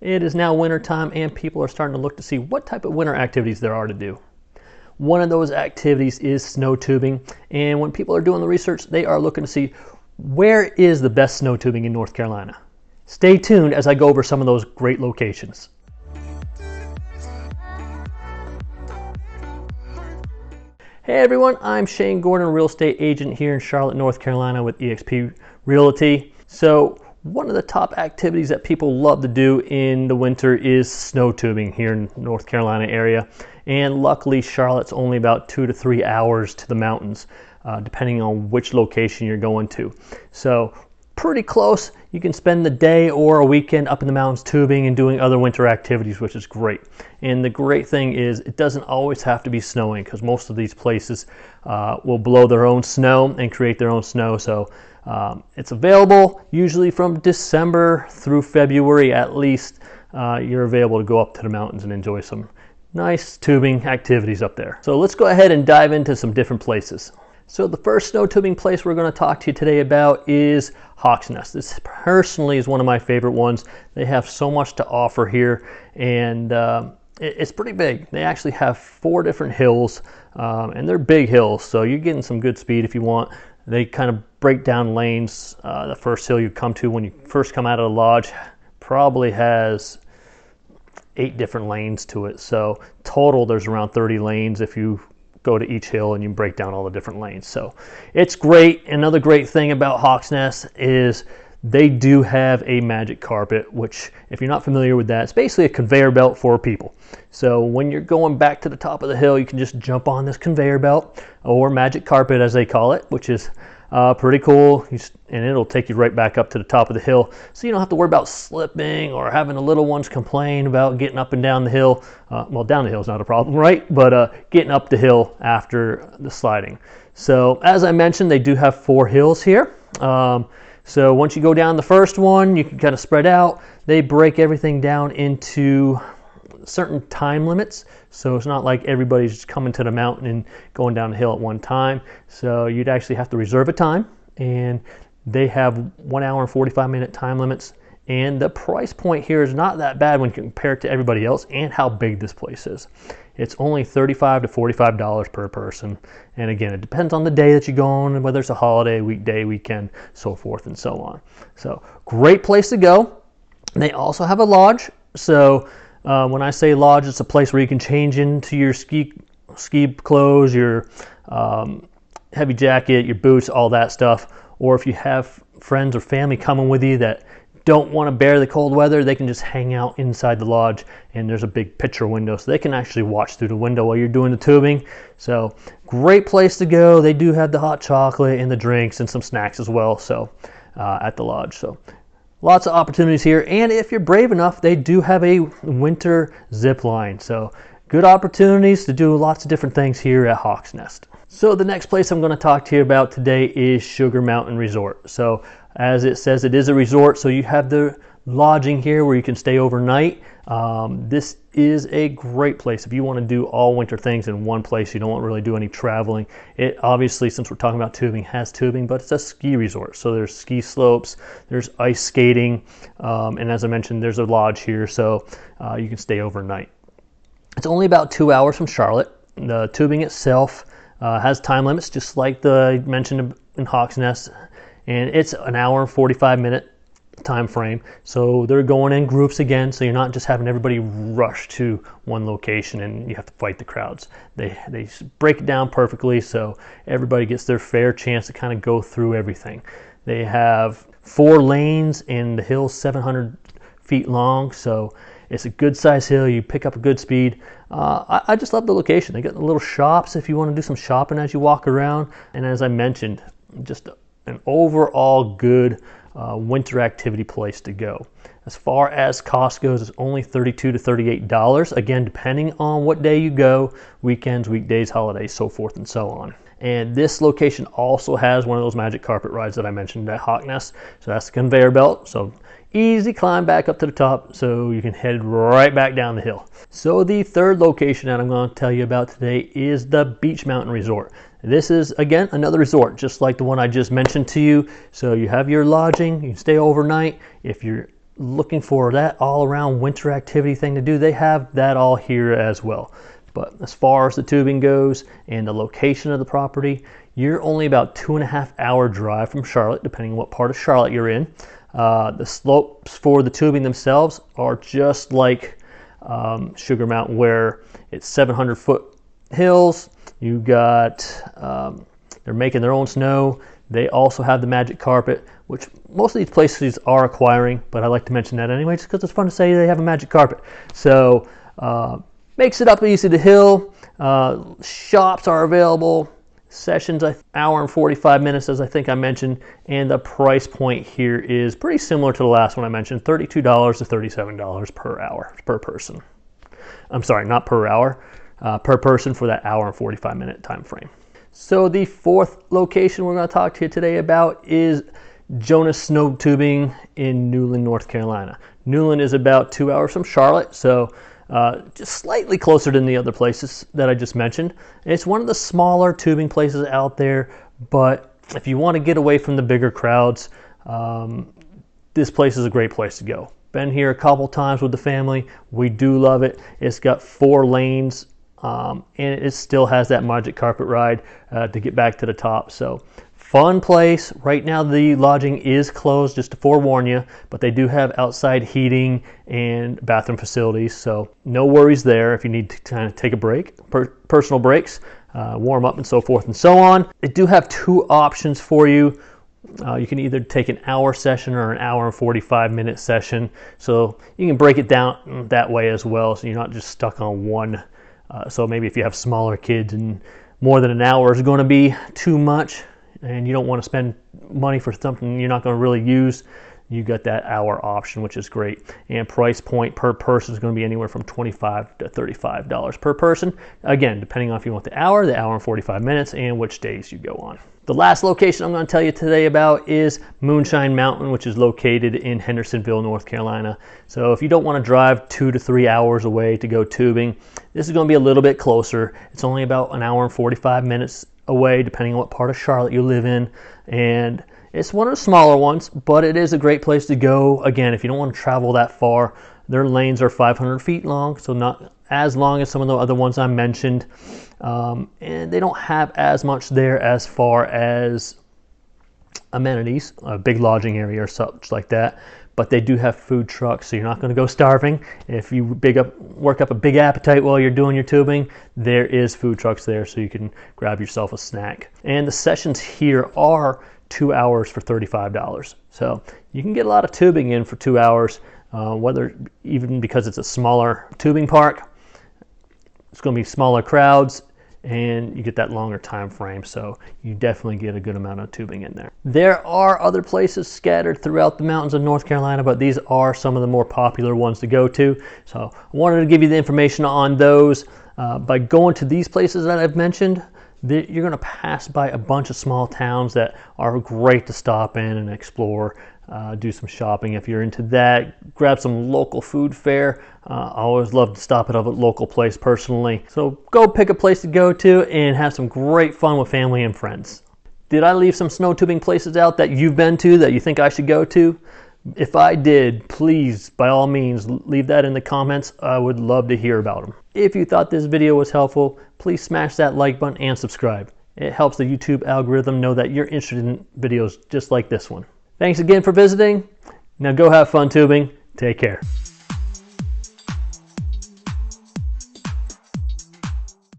It is now winter time and people are starting to look to see what type of winter activities there are to do. One of those activities is snow tubing, and when people are doing the research, they are looking to see where is the best snow tubing in North Carolina. Stay tuned as I go over some of those great locations. Hey everyone, I'm Shane Gordon, real estate agent here in Charlotte, North Carolina with eXp Realty. So one of the top activities that people love to do in the winter is snow tubing here in North Carolina area. And luckily Charlotte's only about 2 to 3 hours to the mountains, depending on which location you're going to. So pretty close. You can spend the day or a weekend up in the mountains tubing and doing other winter activities, which is great. And the great thing is it doesn't always have to be snowing, because most of these places will blow their own snow and create their own snow. So it's available usually from December through February at least. You're available to go up to the mountains and enjoy some nice tubing activities up there. So let's go ahead and dive into some different places. So the first snow tubing place we're going to talk to you today about is Hawks Nest. This personally is one of my favorite ones. They have so much to offer here, and it's pretty big. They actually have 4 different hills, and they're big hills, so you're getting some good speed if you want. They kind of break down lanes. The first hill you come to when you first come out of the lodge probably has 8 different lanes to it. So total there's around 30 lanes if you go to each hill and you break down all the different lanes. So it's great. Another great thing about Hawks Nest is they do have a magic carpet, which if you're not familiar with that, it's basically a conveyor belt for people. So when you're going back to the top of the hill, you can just jump on this conveyor belt, or magic carpet as they call it, which is pretty cool, and it'll take you right back up to the top of the hill, so you don't have to worry about slipping or having the little ones complain about getting up and down the hill. Well, down the hill is not a problem, right? But getting up the hill after the sliding. So as I mentioned, they do have 4 hills here. So once you go down the first one, you can kind of spread out. They break everything down into certain time limits, so it's not like everybody's just coming to the mountain and going down the hill at one time. So you'd actually have to reserve a time, and they have 1 hour and 45-minute time limits. And the price point here is not that bad when compared to everybody else and how big this place is. It's only $35 to $45 per person, and again, it depends on the day that you go on, whether it's a holiday, weekday, weekend, so forth and so on. So great place to go. They also have a lodge. So when I say lodge, it's a place where you can change into your ski clothes, your heavy jacket, your boots, all that stuff. Or if you have friends or family coming with you that don't want to bear the cold weather, they can just hang out inside the lodge, and there's a big picture window, so they can actually watch through the window while you're doing the tubing. So great place to go. They do have the hot chocolate and the drinks and some snacks as well, so at the lodge. So lots of opportunities here, and if you're brave enough, they do have a winter zip line. So good opportunities to do lots of different things here at Hawks Nest. So the next place I'm going to talk to you about today is Sugar Mountain Resort. So as it says, it is a resort, so you have the lodging here where you can stay overnight. This is a great place if you want to do all winter things in one place. You don't want to really do any traveling. It obviously, since we're talking about tubing, has tubing, but it's a ski resort. So there's ski slopes, there's ice skating, and as I mentioned, there's a lodge here, so you can stay overnight. It's only about 2 hours from Charlotte. The tubing itself has time limits, just like I mentioned in Hawks Nest, and it's an hour and 45-minute time frame. So they're going in groups again, so you're not just having everybody rush to one location and you have to fight the crowds. They break it down perfectly so everybody gets their fair chance to kind of go through everything. They have 4 lanes, and the hill's 700 feet long, so it's a good size hill. You pick up a good speed. I just love the location. They got the little shops if you want to do some shopping as you walk around, and as I mentioned, just an overall good winter activity place to go. As far as cost goes, it's only $32 to $38, again depending on what day you go, weekends, weekdays, holidays, so forth and so on. And this location also has one of those magic carpet rides that I mentioned at Hawks Nest. So that's the conveyor belt, so easy climb back up to the top, so you can head right back down the hill. So the third location that I'm going to tell you about today is the Beech Mountain Resort. This is, again, another resort, just like the one I just mentioned to you. So you have your lodging, you can stay overnight. If you're looking for that all-around winter activity thing to do, they have that all here as well. But as far as the tubing goes and the location of the property, you're only about 2.5-hour drive from Charlotte, depending on what part of Charlotte you're in. The slopes for the tubing themselves are just like Sugar Mountain, where it's 700-foot hills. You got, they're making their own snow. They also have the magic carpet, which most of these places are acquiring, but I like to mention that anyway, just because it's fun to say they have a magic carpet. So makes it up easy to hill. Shops are available. Sessions, hour and 45 minutes, as I think I mentioned, and the price point here is pretty similar to the last one I mentioned, $32 to $37 per hour per person. I'm sorry, not per hour, per person for that hour and 45 minute time frame. So the fourth location we're going to talk to you today about is Jonas Snow Tubing in Newland, North Carolina. Newland is about 2 hours from Charlotte, so just slightly closer than the other places that I just mentioned. It's one of the smaller tubing places out there, but if you want to get away from the bigger crowds, this place is a great place to go. Been here a couple times with the family. We do love it. It's got 4 lanes, and it still has that magic carpet ride to get back to the top. So fun place. Right now the lodging is closed, just to forewarn you, but they do have outside heating and bathroom facilities, so no worries there if you need to kind of take a break, personal breaks, warm up and so forth and so on. They do have 2 options for you. You can either take an hour session or an hour and 45-minute session, so you can break it down that way as well, so you're not just stuck on one. So maybe if you have smaller kids and more than an hour is going to be too much, and you don't want to spend money for something you're not going to really use, you got that hour option, which is great. And price point per person is going to be anywhere from $25 to $35 per person. Again, depending on if you want the hour and 45 minutes, and which days you go on. The last location I'm going to tell you today about is Moonshine Mountain, which is located in Hendersonville, North Carolina. So if you don't want to drive 2 to 3 hours away to go tubing, this is going to be a little bit closer. It's only about an hour and 45 minutes away, depending on what part of Charlotte you live in, and it's one of the smaller ones, but it is a great place to go. Again, if you don't want to travel that far, their lanes are 500 feet long, so not as long as some of the other ones I mentioned, and they don't have as much there as far as amenities, a big lodging area or such like that, but they do have food trucks, so you're not going to go starving. If you work up a big appetite while you're doing your tubing, there is food trucks there, so you can grab yourself a snack. And the sessions here are 2 hours for $35. So you can get a lot of tubing in for 2 hours, whether even because it's a smaller tubing park, it's going to be smaller crowds, and you get that longer time frame, so you definitely get a good amount of tubing in there. There are other places scattered throughout the mountains of North Carolina, but these are some of the more popular ones to go to, so I wanted to give you the information on those. By going to these places that I've mentioned, you're going to pass by a bunch of small towns that are great to stop in and explore, do some shopping if you're into that, grab some local food fare. I always love to stop at a local place personally. So go pick a place to go to and have some great fun with family and friends. Did I leave some snow tubing places out that you've been to that you think I should go to? If I did, please, by all means, leave that in the comments. I would love to hear about them. If you thought this video was helpful, please smash that like button and subscribe. It helps the YouTube algorithm know that you're interested in videos just like this one. Thanks again for visiting. Now go have fun tubing. Take care.